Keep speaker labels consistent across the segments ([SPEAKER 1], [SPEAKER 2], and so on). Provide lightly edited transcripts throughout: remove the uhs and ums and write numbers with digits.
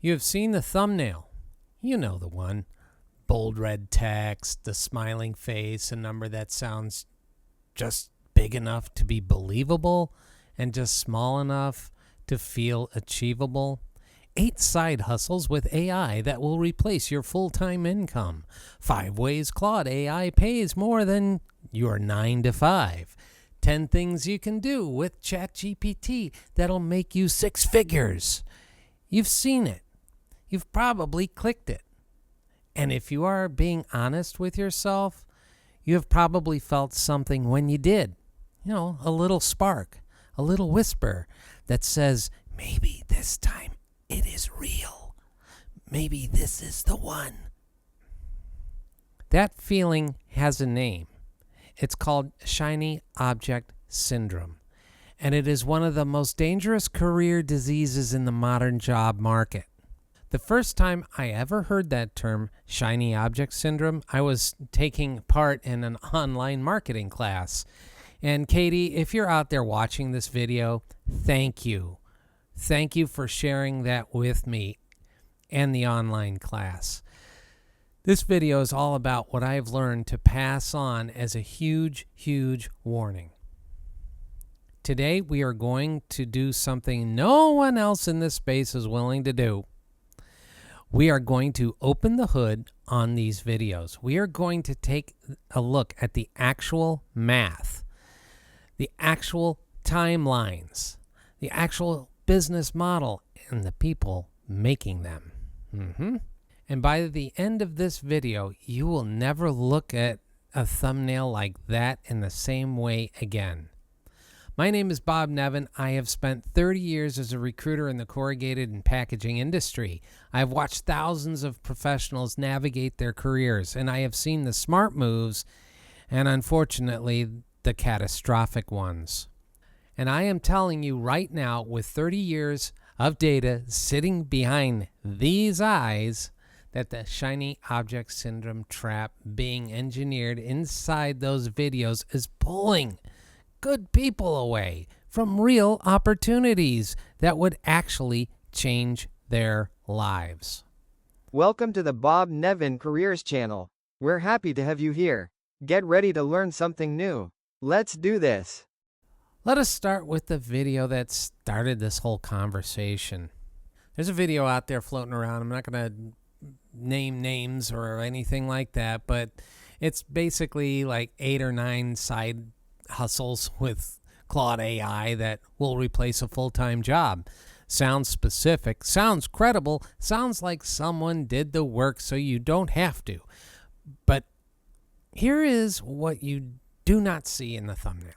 [SPEAKER 1] You have seen the thumbnail. You know the one. Bold red text, the smiling face, a number that sounds just big enough to be believable and just small enough to feel achievable. 8 side hustles with AI that will replace your full-time income. 5 ways Claude AI pays more than your 9 to 5. 10 things you can do with ChatGPT that'll make you 6 figures. You've seen it. You've probably clicked it. And if you are being honest with yourself, you have probably felt something when you did. You know, a little spark, a little whisper that says, maybe this time it is real. Maybe this is the one. That feeling has a name. It's called shiny object syndrome. And it is one of the most dangerous career diseases in the modern job market. The first time I ever heard that term, shiny object syndrome, I was taking part in an online marketing class. And Katie, if you're out there watching this video, thank you. Thank you for sharing that with me and the online class. This video is all about what I've learned to pass on as a huge, huge warning. Today, we are going to do something no one else in this space is willing to do. We are going to open the hood on these videos. We are going to take a look at the actual math, the actual timelines, the actual business model, and the people making them. And by the end of this video, you will never look at a thumbnail like that in the same way again. My name is Bob Nevin. I have spent 30 years as a recruiter in the corrugated and packaging industry. I have watched thousands of professionals navigate their careers, and I have seen the smart moves and, unfortunately, the catastrophic ones. And I am telling you right now, with 30 years of data sitting behind these eyes, that the shiny object syndrome trap being engineered inside those videos is pulling good people away from real opportunities that would actually change their lives.
[SPEAKER 2] Welcome to the Bob Nevin Careers Channel. We're happy to have you here. Get ready to learn something new. Let's do this.
[SPEAKER 1] Let us start with the video that started this whole conversation. There's a video out there floating around. I'm not going to name names or anything like that, but it's basically like 8 or 9 side hustles with Claude AI that will replace a full-time job. Sounds specific, sounds credible, sounds like someone did the work so you don't have to. But here is what you do not see in the thumbnail.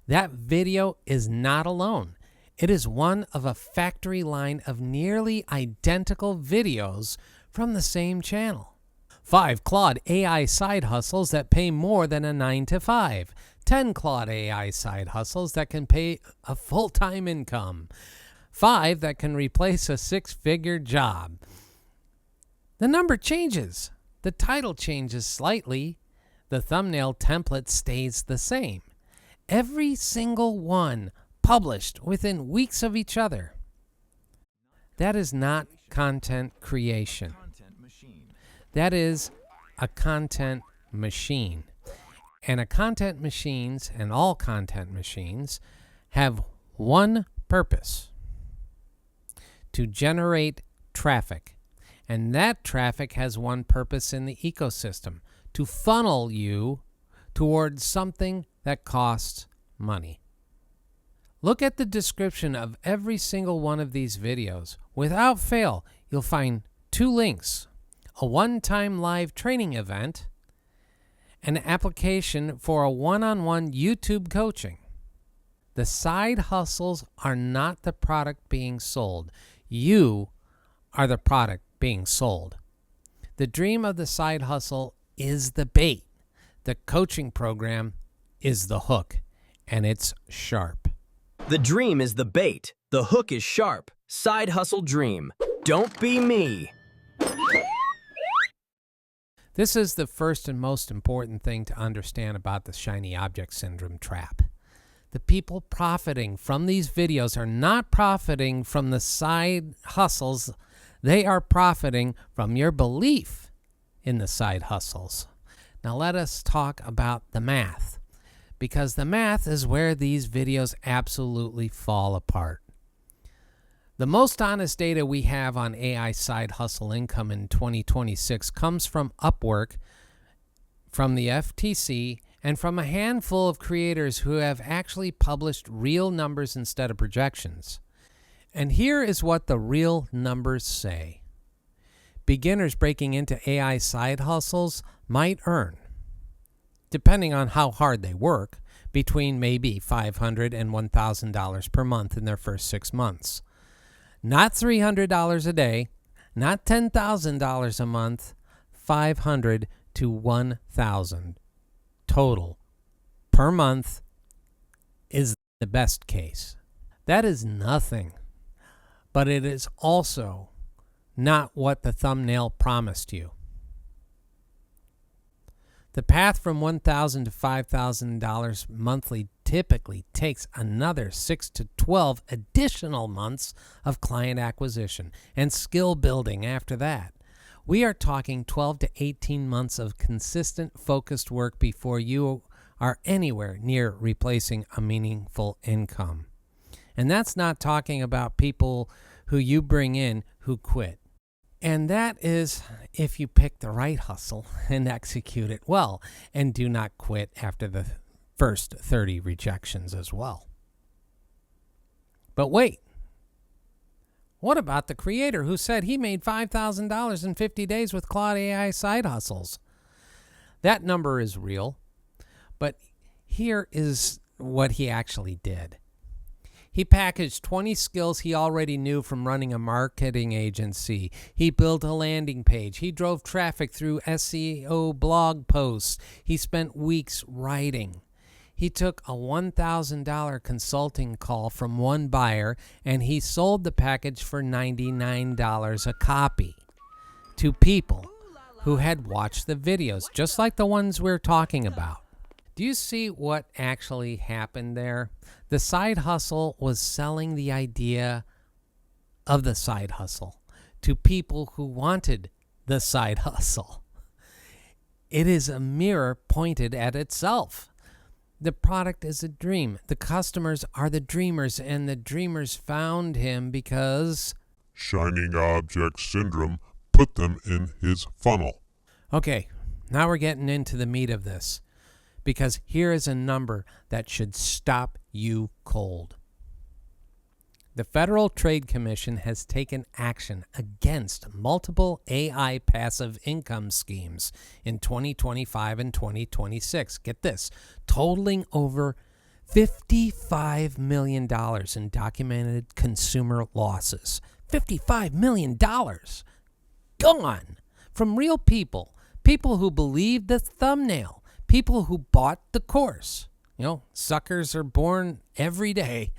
[SPEAKER 1] That video is not alone. It is one of a factory line of nearly identical videos from the same channel. 5 Claude AI side hustles that pay more than a 9 to 5. 10 Claude AI side hustles that can pay a full-time income. 5 that can replace a 6-figure job. The number changes. The title changes slightly. The thumbnail template stays the same. Every single one published within weeks of each other. That is not content creation. That is a content machine. And a content machines and all content machines have one purpose: to generate traffic. And that traffic has one purpose in the ecosystem: to funnel you towards something that costs money. Look at the description of every single one of these videos. Without fail, you'll find 2 links: a one-time live training event, an application for a one-on-one YouTube coaching. The side hustles are not the product being sold. You are the product being sold. The dream of the side hustle is the bait. The coaching program is the hook, and it's sharp.
[SPEAKER 3] The dream is the bait. The hook is sharp. Side hustle dream. Don't be me.
[SPEAKER 1] This is the first and most important thing to understand about the shiny object syndrome trap. The people profiting from these videos are not profiting from the side hustles. They are profiting from your belief in the side hustles. Now let us talk about the math, because the math is where these videos absolutely fall apart. The most honest data we have on AI side hustle income in 2026 comes from Upwork, from the FTC, and from a handful of creators who have actually published real numbers instead of projections. And here is what the real numbers say. Beginners breaking into AI side hustles might earn, depending on how hard they work, between maybe $500 and $1,000 per month in their first 6 months. Not $300 a day, not $10,000 a month, $500 to $1,000 total per month is the best case. That is nothing, but it is also not what the thumbnail promised you. The path from $1,000 to $5,000 monthly typically takes another 6 to 12 additional months of client acquisition and skill building after that. We are talking 12 to 18 months of consistent, focused work before you are anywhere near replacing a meaningful income. And that's not talking about people who you bring in who quit. And that is if you pick the right hustle and execute it well and do not quit after the first 30 rejections as well. But wait. What about the creator who said he made $5,000 in 50 days with Claude AI side hustles? That number is real, but here is what he actually did. He packaged 20 skills he already knew from running a marketing agency. He built a landing page. He drove traffic through SEO blog posts. He spent weeks writing. He took a $1,000 consulting call from one buyer, and he sold the package for $99 a copy to people who had watched the videos, just like the ones we're talking about. Do you see what actually happened there? The side hustle was selling the idea of the side hustle to people who wanted the side hustle. It is a mirror pointed at itself. The product is a dream. The customers are the dreamers, and the dreamers found him because
[SPEAKER 4] shining object syndrome put them in his funnel.
[SPEAKER 1] Okay, now we're getting into the meat of this, because here is a number that should stop you cold. The Federal Trade Commission has taken action against multiple AI passive income schemes in 2025 and 2026. Get this, totaling over $55 million in documented consumer losses. $55 million gone from real people, people who believed the thumbnail, people who bought the course. You know, suckers are born every day.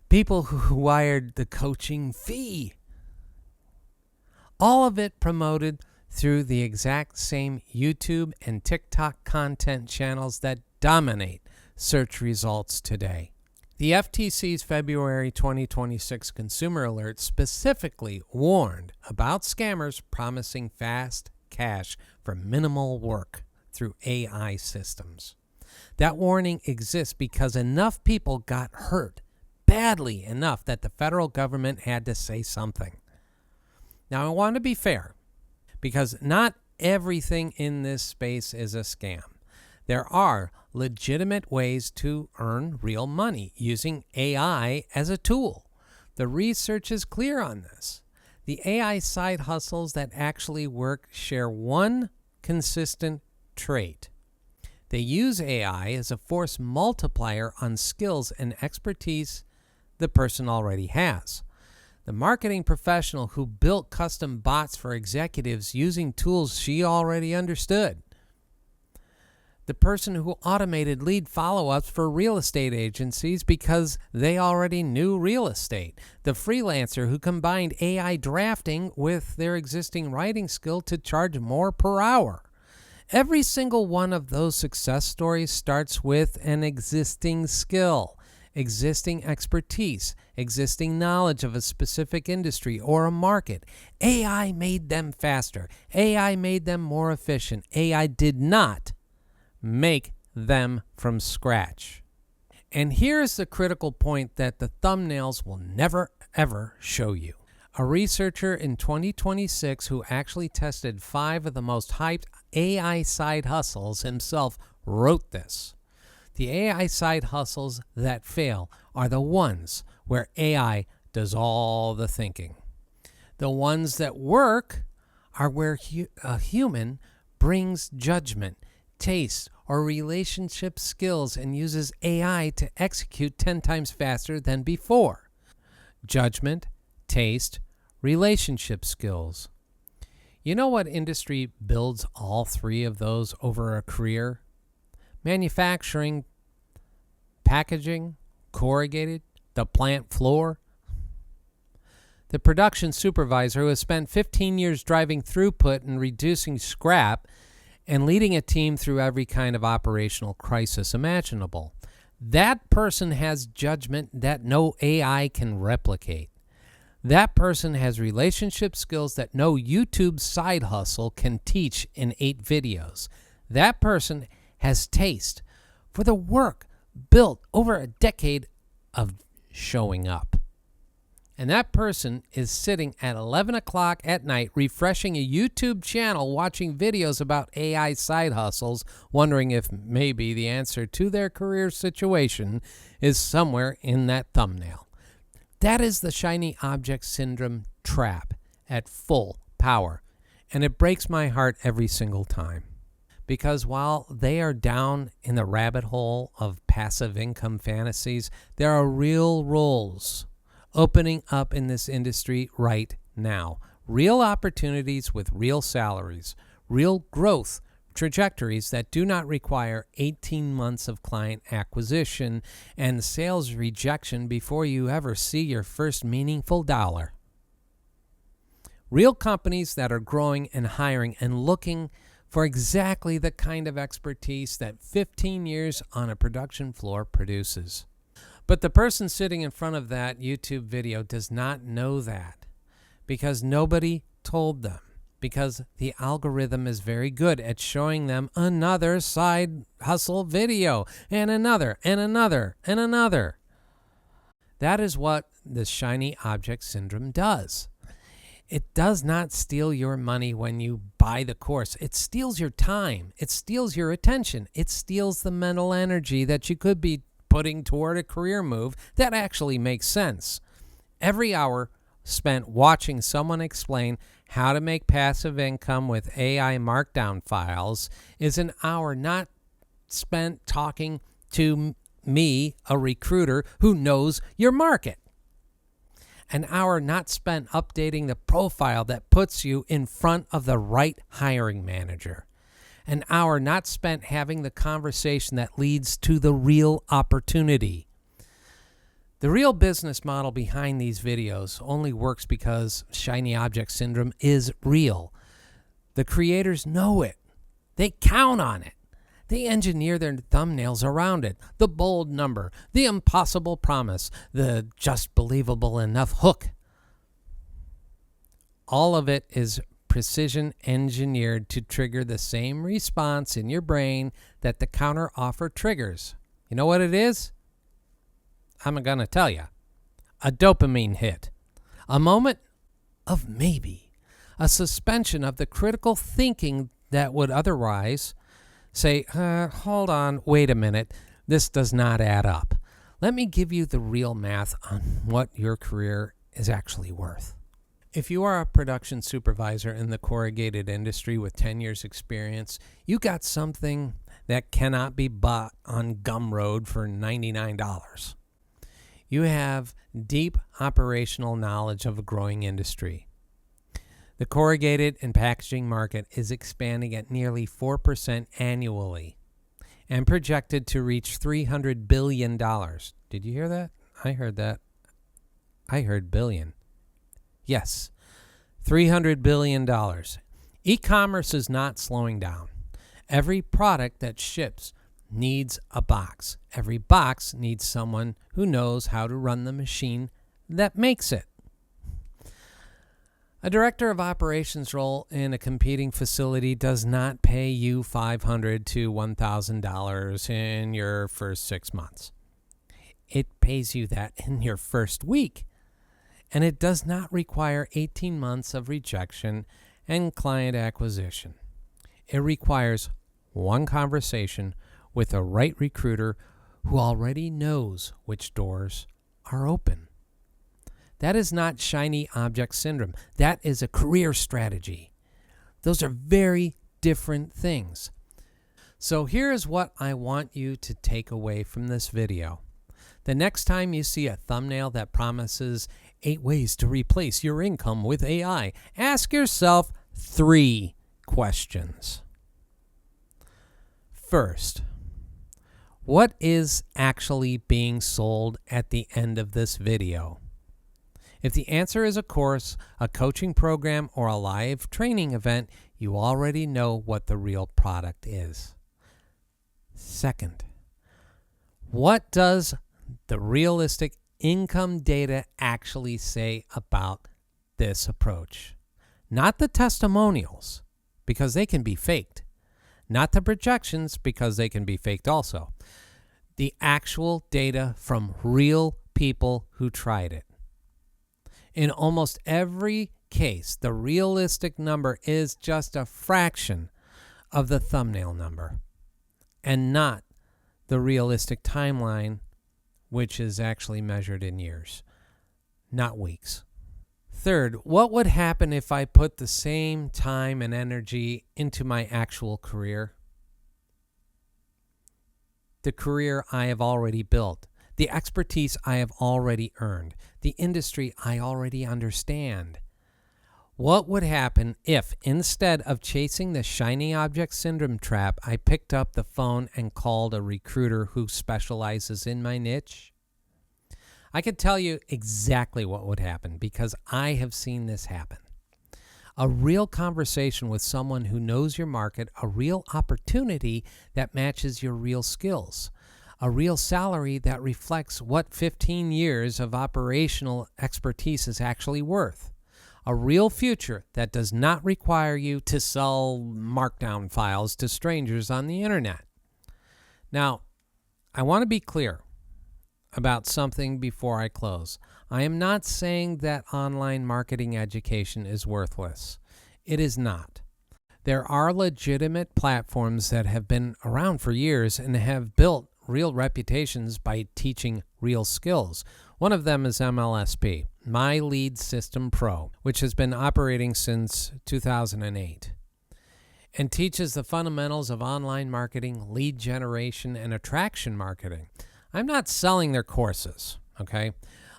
[SPEAKER 1] People who wired the coaching fee. All of it promoted through the exact same YouTube and TikTok content channels that dominate search results today. The FTC's February 2026 Consumer Alert specifically warned about scammers promising fast cash for minimal work through AI systems. That warning exists because enough people got hurt badly enough that the federal government had to say something. Now, I want to be fair, because not everything in this space is a scam. There are legitimate ways to earn real money using AI as a tool. The research is clear on this. The AI side hustles that actually work share one consistent trait. They use AI as a force multiplier on skills and expertise the person already has. The marketing professional who built custom bots for executives using tools she already understood. The person who automated lead follow-ups for real estate agencies because they already knew real estate. The freelancer who combined AI drafting with their existing writing skill to charge more per hour. Every single one of those success stories starts with an existing skill, existing expertise, existing knowledge of a specific industry or a market. AI made them faster. AI made them more efficient. AI did not make them from scratch. And here's the critical point that the thumbnails will never, ever show you. A researcher in 2026 who actually tested 5 of the most hyped AI side hustles himself wrote this. The AI side hustles that fail are the ones where AI does all the thinking. The ones that work are where a human brings judgment, taste, or relationship skills and uses AI to execute 10 times faster than before. Judgment, taste, relationship skills. You know what industry builds all 3 of those over a career? Manufacturing, packaging, corrugated, the plant floor. The production supervisor who has spent 15 years driving throughput and reducing scrap and leading a team through every kind of operational crisis imaginable. That person has judgment that no AI can replicate. That person has relationship skills that no YouTube side hustle can teach in 8 videos. That person has taste for the work built over a decade of showing up. And that person is sitting at 11 o'clock at night refreshing a YouTube channel, watching videos about AI side hustles, wondering if maybe the answer to their career situation is somewhere in that thumbnail. That is the shiny object syndrome trap at full power. And it breaks my heart every single time. Because while they are down in the rabbit hole of passive income fantasies, there are real roles opening up in this industry right now. Real opportunities with real salaries, real growth trajectories that do not require 18 months of client acquisition and sales rejection before you ever see your first meaningful dollar. Real companies that are growing and hiring and looking for exactly the kind of expertise that 15 years on a production floor produces. But the person sitting in front of that YouTube video does not know that because nobody told them, because the algorithm is very good at showing them another side hustle video and another and another and another. That is what the shiny object syndrome does. It does not steal your money when you buy the course. It steals your time. It steals your attention. It steals the mental energy that you could be putting toward a career move that actually makes sense. Every hour spent watching someone explain how to make passive income with AI markdown files is an hour not spent talking to me, a recruiter who knows your market. An hour not spent updating the profile that puts you in front of the right hiring manager. An hour not spent having the conversation that leads to the real opportunity. The real business model behind these videos only works because shiny object syndrome is real. The creators know it. They count on it. They engineer their thumbnails around it. The bold number, the impossible promise, the just believable enough hook. All of it is precision engineered to trigger the same response in your brain that the counter offer triggers. You know what it is? I'm going to tell you. A dopamine hit. A moment of maybe. A suspension of the critical thinking that would otherwise say, hold on, wait a minute. This does not add up. Let me give you the real math on what your career is actually worth. If you are a production supervisor in the corrugated industry with 10 years experience, you got something that cannot be bought on Gumroad for $99. You have deep operational knowledge of a growing industry. The corrugated and packaging market is expanding at nearly 4% annually and projected to reach $300 billion. Did you hear that? I heard that. I heard billion. Yes, $300 billion. E-commerce is not slowing down. Every product that ships needs a box. Every box needs someone who knows how to run the machine that makes it. A director of operations role in a competing facility does not pay you $500 to $1,000 in your first 6 months. It pays you that in your first week. And it does not require 18 months of rejection and client acquisition. It requires one conversation with a right recruiter who already knows which doors are open. That is not shiny object syndrome. That is a career strategy. Those are very different things. So here's what I want you to take away from this video. The next time you see a thumbnail that promises 8 ways to replace your income with AI, ask yourself 3 questions. First, what is actually being sold at the end of this video? If the answer is a course, a coaching program, or a live training event, you already know what the real product is. Second, what does the realistic income data actually say about this approach? Not the testimonials, because they can be faked. Not the projections, because they can be faked also. The actual data from real people who tried it. In almost every case, the realistic number is just a fraction of the thumbnail number, and not the realistic timeline, which is actually measured in years, not weeks. Third, what would happen if I put the same time and energy into my actual career? The career I have already built, the expertise I have already earned, the industry I already understand. What would happen if, instead of chasing the shiny object syndrome trap, I picked up the phone and called a recruiter who specializes in my niche? I could tell you exactly what would happen because I have seen this happen. A real conversation with someone who knows your market, a real opportunity that matches your real skills, a real salary that reflects what 15 years of operational expertise is actually worth, a real future that does not require you to sell markdown files to strangers on the internet. Now, I want to be clear about something before I close. I am not saying that online marketing education is worthless. It is not. There are legitimate platforms that have been around for years and have built real reputations by teaching real skills. One of them is MLSP, My Lead System Pro, which has been operating since 2008 and teaches the fundamentals of online marketing, lead generation, and attraction marketing. I'm not selling their courses, okay?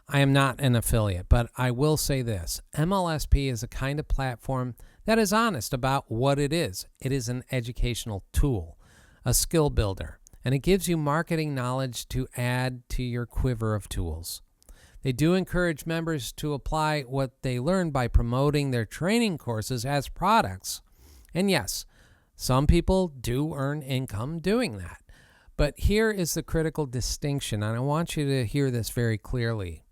[SPEAKER 1] I am not an affiliate, but I will say this. MLSP is a kind of platform that is honest about what it is. It is an educational tool, a skill builder, and it gives you marketing knowledge to add to your quiver of tools. They do encourage members to apply what they learn by promoting their training courses as products. And yes, some people do earn income doing that. But here is the critical distinction, and I want you to hear this very clearly.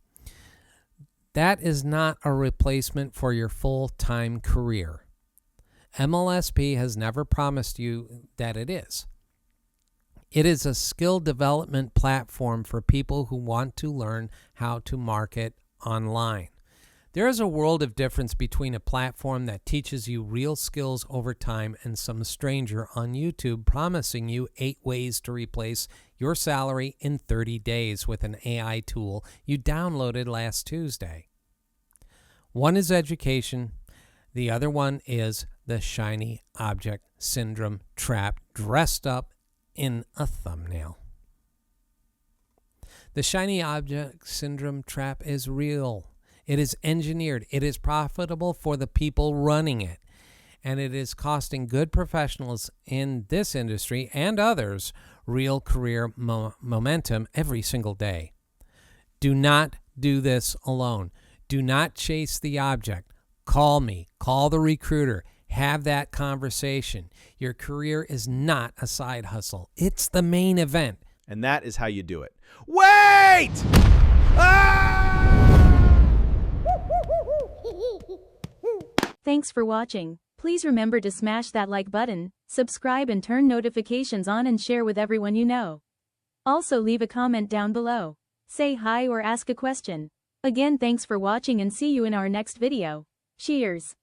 [SPEAKER 1] That is not a replacement for your full-time career. MLSP has never promised you that it is. It is a skill development platform for people who want to learn how to market online. There is a world of difference between a platform that teaches you real skills over time and some stranger on YouTube promising you 8 ways to replace your salary in 30 days with an AI tool you downloaded last Tuesday. One is education. The other one is the shiny object syndrome trap dressed up in a thumbnail. The shiny object syndrome trap is real. It is engineered. It is profitable for the people running it. And it is costing good professionals in this industry and others real career momentum every single day. Do not do this alone. Do not chase the object. Call me. Call the recruiter. Have that conversation. Your career is not a side hustle. It's the main event.
[SPEAKER 5] And that is how you do it. Wait!
[SPEAKER 6] Thanks for watching. Please remember to smash that like button, subscribe and turn notifications on and share with everyone you know. Also leave a comment down below. Say hi or ask a question. Again, thanks for watching and see you in our next video. Cheers!